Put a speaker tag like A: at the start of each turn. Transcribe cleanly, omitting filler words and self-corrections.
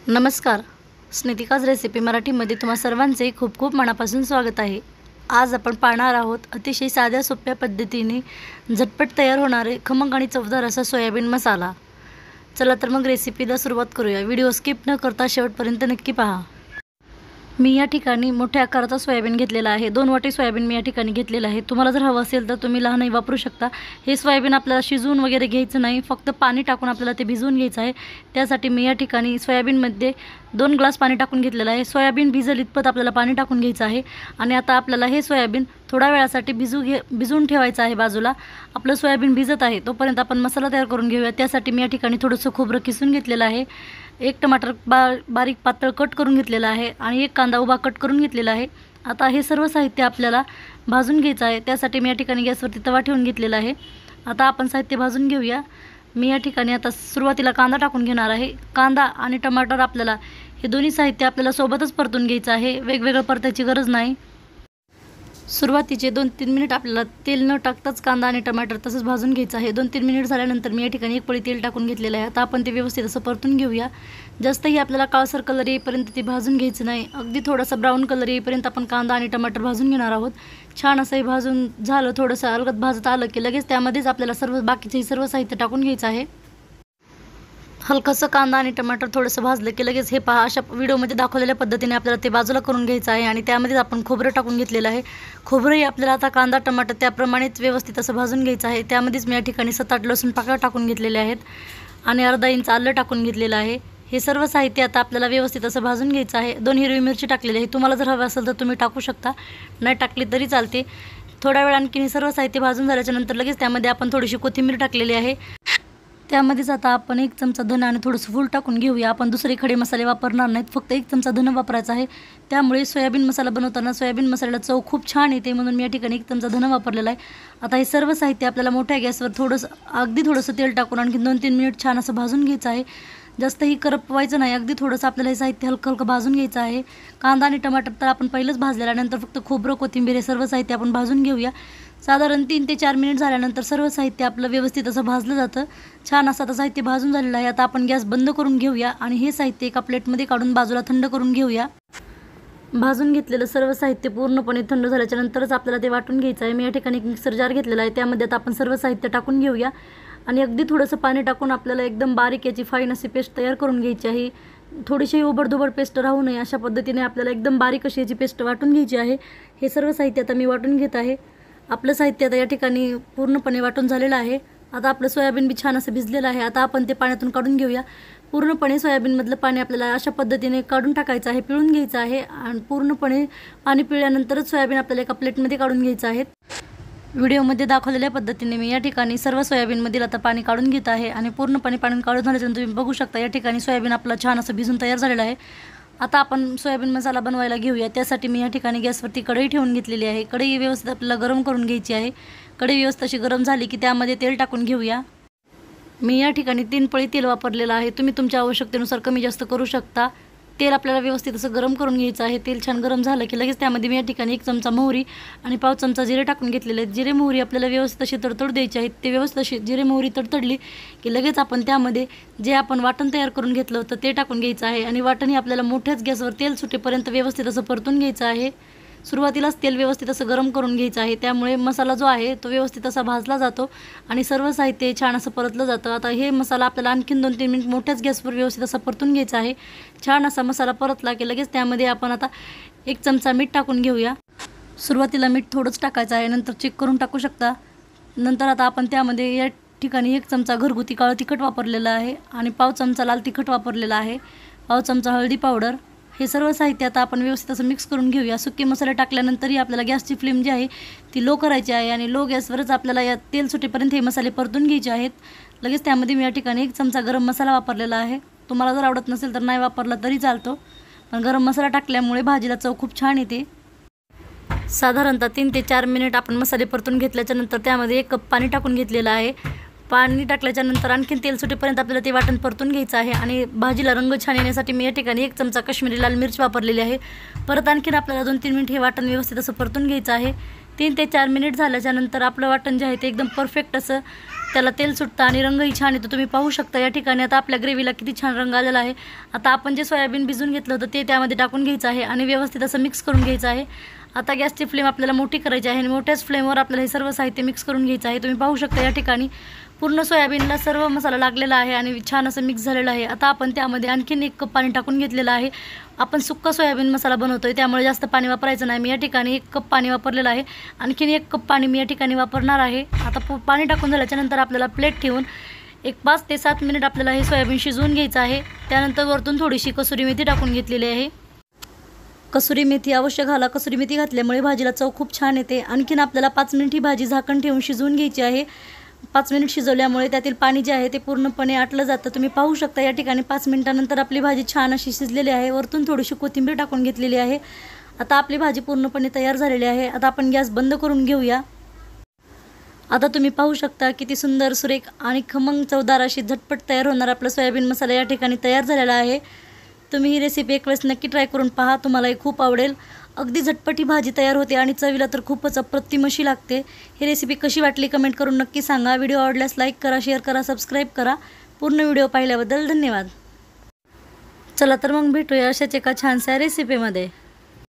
A: नमस्कार. स्नितिकाज रेसिपी मराठीमध्ये तुम्हा सर्वांचे खूप खूप मनापासून स्वागत आहे. आज आपण पाहणार आहोत अतिशय साध्या सोप्या पद्धतीने झटपट तयार होणारे खमंग आणि चवदार असा सोयाबीन मसाला. चला तर मग रेसिपीला सुरुवात करूया. व्हिडिओ स्किप न करता शेवटपर्यंत नक्की पहा. मी या ठिकाणी मोठ्या आकाराचा सोयाबीन घेतलेला आहे. 2 वाटी सोयाबीन मी या ठिकाणी घेतलेला आहे. तुम्हाला जर हवं असेल तर तुम्ही लहानही वापरू शकता. हे सोयाबीन आपल्याला शिजवून वगैरे घ्यायचं नाही, फक्त पाणी टाकून आपल्याला ते भिजवून घ्यायचं आहे. त्यासाठी मी या ठिकाणी सोयाबीनमध्ये 2 ग्लास पाणी टाकून घेतलेलं आहे. सोयाबीन भिजेल इतपत आपल्याला पाणी टाकून घ्यायचं आहे. आणि आता आपल्याला हे सोयाबीन थोड्या वेळासाठी भिजवून ठेवायचं आहे बाजूला. आपलं सोयाबीन भिजत आहे तोपर्यंत आपण मसाला तयार करून घेऊया. त्यासाठी मी या ठिकाणी थोडंसं खोबरं किसून घेतलेलं आहे. 1 टमाटर बारीक पातळ कट करून घेतलेला आहे आणि 1 कांदा उभा कट करून घेतलेला आहे. आता हे सर्व साहित्य आपल्याला भाजून घ्यायचं आहे. त्यासाठी मी या ठिकाणी गॅसवरती तवा ठेवून घेतलेला आहे. आता आपण साहित्य भाजून घेऊया. मी या ठिकाणी आता सुरुवातीला कांदा टाकून घेणार आहे. कांदा आणि टमाटर आपल्याला हे दोन्ही साहित्य आपल्याला सोबतच परतून घ्यायचं आहे, वेगवेगळं परतायची गरज नाही. सुरुवातीचे 2-3 मिनिट आपल्याला तेल न टाकताच कांदा आणि टमाटर तसंच भाजून घ्यायचं आहे. 2-3 मिनिट झाल्यानंतर मी या ठिकाणी 1 पळी तेल टाकून घेतलेलं आहे. आता आपण ते व्यवस्थित असं परतून घेऊया. जास्तही आपल्याला काळसर कलर येईपर्यंत ते भाजून घ्यायचं नाही. अगदी थोडासा ब्राऊन कलर येईपर्यंत आपण कांदा आणि टमाटर भाजून घेणार आहोत. छान असं हे भाजून झालं, थोडंसं अलगद भाजत आलं की लगेच त्यामध्येच आपल्याला बाकीचे सर्व साहित्य टाकून घ्यायचं आहे. हलकंसं कांदा आणि टमाटर थोडंसं भाजलं की लगेच हे पहा, अशा व्हिडिओमध्ये दाखवलेल्या पद्धतीने आपल्याला ते बाजूला करून घ्यायचं आहे. आणि त्यामध्ये आपण खोबरं टाकून घेतलेलं आहे. खोबरंही आपल्याला आता कांदा टमाटर त्याप्रमाणेच व्यवस्थित असं भाजून घ्यायचं आहे. त्यामध्येच मी या ठिकाणी 7-8 लसूण पाकळ्या टाकून घेतलेले आहेत आणि अर्धा इंच आलं टाकून घेतलेलं आहे. हे सर्व साहित्य आता आपल्याला व्यवस्थित असं भाजून घ्यायचं आहे. 2 हिरवी मिरची टाकलेली आहे. तुम्हाला जर हवं असेल तर तुम्ही टाकू शकता, नाही टाकली तरी चालते. थोड्या वेळ आणखी हे सर्व साहित्य भाजून झाल्याच्या नंतर लगेच त्यामध्ये आपण थोडीशी कोथिंबीर टाकलेली आहे. त्यामध्येच आता आपण 1 चमचा धनं आणि थोडंसं फूल टाकून घेऊया. आपण दुसरे खडे मसाले वापरणार नाहीत, फक्त 1 चमचा धनं वापरायचा आहे. त्यामुळे सोयाबीन मसाला बनवताना सोयाबीन मसाल्याला चव खूप छान येते, म्हणून मी या ठिकाणी 1 चमचा धनं वापरलेला आहे. आता हे सर्व साहित्य आपल्याला मोठ्या गॅसवर अगदी थोडंसं तेल टाकून आणखी 2-3 मिनिट छान असं भाजून घ्यायचं आहे. जास्तही करपवायचं नाही, अगदी थोडंसं आपल्याला हे साहित्य हलकं भाजून घ्यायचं आहे. कांदा आणि टमाटर तर आपण पहिलंच भाजलेला, नंतर फक्त खोबरं कोथिंबीर हे सर्व साहित्य आपण भाजून घेऊया. साधारण 3 ते 4 मिनिट झाल्यानंतर सर्व साहित्य आपलं व्यवस्थित असं भाजलं जातं. छान असं आता साहित्य भाजून झालेलं आहे. आता आपण गॅस बंद करून घेऊया आणि हे साहित्य एका प्लेटमध्ये काढून बाजूला थंड करून घेऊया. भाजून घेतलेलं सर्व साहित्य पूर्णपणे थंड झाल्याच्या नंतरच आपल्याला ते वाटून घ्यायचं आहे. मी या ठिकाणी एक मिक्सर जार घेतलेला आहे. त्यामध्ये आता आपण सर्व साहित्य टाकून घेऊया आणि अगदी थोडंसं पाणी टाकून आपल्याला एकदम बारीक याची फाईन अशी पेस्ट तयार करून घ्यायची आहे. थोडीशी उबडधोबड पेस्ट राहू नये अशा पद्धतीने आपल्याला एकदम बारीक अशी याची पेस्ट वाटून घ्यायची आहे. हे सर्व साहित्य आता मी वाटून घेत आहे. आपलं साहित्य आता या ठिकाणी पूर्णपणे वाटून झालेलं आहे. आता आपलं सोयाबीन बी छान असं भिजलेलं आहे. आता आपण ते पाण्यातून काढून घेऊया. पूर्णपणे सोयाबीनमधलं पाणी आपल्याला अशा पद्धतीने काढून टाकायचं आहे, पिळून घ्यायचं आहे. आणि पूर्णपणे पाणी पिळल्यानंतरच सोयाबीन आपल्याला एका प्लेटमध्ये काढून घ्यायचं आहे. व्हिडिओमध्ये दाखवलेल्या पद्धतीने मी या ठिकाणी सर्व सोयाबीनमधील आता पाणी काढून घेत आहे आणि पूर्णपणे पाणी काढून झाल्यानंतर तुम्ही बघू शकता या ठिकाणी सोयाबीन आपलं छान असं भिजून तयार झालेलं आहे. आता आपण सोयाबीन मसाला बनवायला घेऊया. त्यासाठी मी या ठिकाणी गॅसवरती कढई ठेवून घेतलेली आहे. कढई व्यवस्थित आपल्याला गरम करून घ्यायची आहे. कढई व्यवस्थित अशी गरम झाली की त्यामध्ये तेल टाकून घेऊया. मी या ठिकाणी 3 पळी तेल वापरलेलं आहे. तुम्ही तुमच्या आवश्यकतेनुसार कमी जास्त करू शकता. तेल आपल्याला व्यवस्थित असं गरम करून घ्यायचं आहे. तेल छान गरम झालं की लगेच त्यामध्ये मी या ठिकाणी 1 चमचा मोहरी आणि 1/2 चमचा जिरे टाकून घेतलेले आहेत. जिरे मोहरी आपल्याला व्यवस्थित अशी तडतड द्यायची आहेत. ते व्यवस्थित अशी जिरे मोहरी तडतडली की लगेच आपण त्यामध्ये जे आपण वाटण तयार करून घेतलं होतं ते टाकून घ्यायचं आहे. आणि वाटण आपल्याला मोठ्याच गॅसवर तेल सुटेपर्यंत व्यवस्थित असं परतून घ्यायचं आहे. सुरुवातीलाच तेल व्यवस्थित असं गरम करून घ्यायचं आहे. त्यामुळे मसाला जो आहे तो व्यवस्थित असा भाजला जातो आणि सर्व साहित्य छान असं परतलं जातं. आता हे मसाला आपल्याला आणखीन 2-3 मिनिट मोठ्याच गॅसवर व्यवस्थित असा परतून घ्यायचा आहे. छान असा मसाला परतला की लगेच त्यामध्ये आपण आता 1 चमचा मीठ टाकून घेऊया. सुरुवातीला मीठ थोडंच टाकायचं आहे, नंतर चेक करून टाकू शकता. नंतर आता आपण त्यामध्ये या ठिकाणी 1 चमचा घरगुती काळं तिखट वापरलेलं आहे आणि 1/2 चमचा लाल तिखट वापरलेला आहे. 1/2 चमचा हळदी पावडर. हे सर्व साहित्य आता आपण व्यवस्थित असं मिक्स करून घेऊया. सुके मसाले टाकल्यानंतरही आपल्याला गॅसची फ्लेम जी आहे ती लो करायची आहे आणि लो गॅसवरच आपल्याला या तेल सुटेपर्यंत हे मसाले परतून घ्यायचे आहेत. लगेच त्यामध्ये मी या ठिकाणी 1 चमचा गरम मसाला वापरलेला आहे. तुम्हाला जर आवडत नसेल तर नाही वापरला तरी चालतो, पण गरम मसाला टाकल्यामुळे भाजीला चव खूप छान येते. साधारणतः 3 ते 4 मिनिट आपण मसाले परतून घेतल्याच्या नंतर त्यामध्ये 1 कप पाणी टाकून घेतलेलं आहे. पाणी टाकल्याच्या नंतर आणखीन तेल सुटेपर्यंत आपल्याला ते वाटण परतून घ्यायचं आहे. आणि भाजीला रंग छान येण्यासाठी मी या ठिकाणी 1 चमचा काश्मीरी लाल मिरची वापरलेली आहे. परत आणखीन आपल्याला 2-3 मिनिट हे वाटण व्यवस्थित असं परतून घ्यायचं आहे. 3 ते 4 मिनिट झाल्याच्या नंतर आपलं वाटण जे आहे ते एकदम परफेक्ट असं त्याला तेल सुटतं आणि रंगही छान येतो। तुम्ही पाहू शकता या ठिकाणी आता आपल्या ग्रेव्हीला किती छान रंग आलेला आहे। आता आपण जे सोयाबीन भिजून घेतलं होतं ते त्यामध्ये टाकून घ्यायचं आहे आणि व्यवस्थित असं मिक्स करून घ्यायचं आहे। आता गॅसची फ्लेम आपल्याला मोठी करायची आहे आणि मोठ्याच फ्लेमवर आपल्याला हे सर्व साहित्य मिक्स करून घ्यायचं आहे। तुम्ही पाहू शकता या ठिकाणी पूर्ण सोयाबीनला सर्व मसाला लागलेला आहे आणि छान असं मिक्स झालेलं आहे। आता आपण त्यामध्ये आणखीन 1 कप पाणी टाकून घेतलेलं आहे। आपण सुक्का सोयाबीन मसाला बनवतोय त्यामुळे जास्त पाणी वापरायचं नाही। मी या ठिकाणी 1 कप पाणी वापरलेलं आहे। आणखीन 1 कप पाणी मी या ठिकाणी वापरणार आहे। आता पाणी टाकून झाल्याच्या नंतर आपल्याला प्लेट ठेवून 5 ते 7 मिनिट आपल्याला हे सोयाबीन शिजवून घ्यायचं आहे। त्यानंतर वरतून थोडीशी कसुरी मेथी टाकून घेतलेली आहे। कसुरी मेथी अवश्य घाला, कसुरी मेथी घातल्यामुळे भाजीला चव खूप छान येते। आणखीन आपल्याला 5 मिनिट ही भाजी झाकण ठेवून शिजवून घ्यायची आहे। 5 मिनिट शिजवल्यामुळे त्यातील पाणी जे आहे ते पूर्णपणे आटलं जातं। तुम्ही पाहू शकता या ठिकाणी 5 मिनिटानंतर आपली भाजी छान अशी शिजलेली आहे। वरतून थोडीशी कोथिंबीर टाकून घेतलेली आहे। आता आपली भाजी पूर्णपणे तयार झालेली आहे। आता आपण गॅस बंद करून घेऊया। आता तुम्ही पाहू शकता किती सुंदर सुरेख आणि खमंग चवदार अशी झटपट तयार होणार आपला सोयाबीन मसाला या ठिकाणी तयार झालेला आहे। तुम्ही ही रेसिपी एक वेळेस नक्की ट्राय करून पहा, तुम्हालाही खूप आवडेल। अगदी झटपट ही भाजी तयार होते आणि चवीला तर खूपच अप्रतिम अशी लागते। ही रेसिपी कशी वाटली कमेंट करून नक्की सांगा। व्हिडिओ आवडल्यास लाईक करा, शेअर करा, सबस्क्राईब करा। पूर्ण व्हिडिओ पाहिल्याबद्दल धन्यवाद। चला तर मग भेटूया अशाच एका छानशा रेसिपीमध्ये।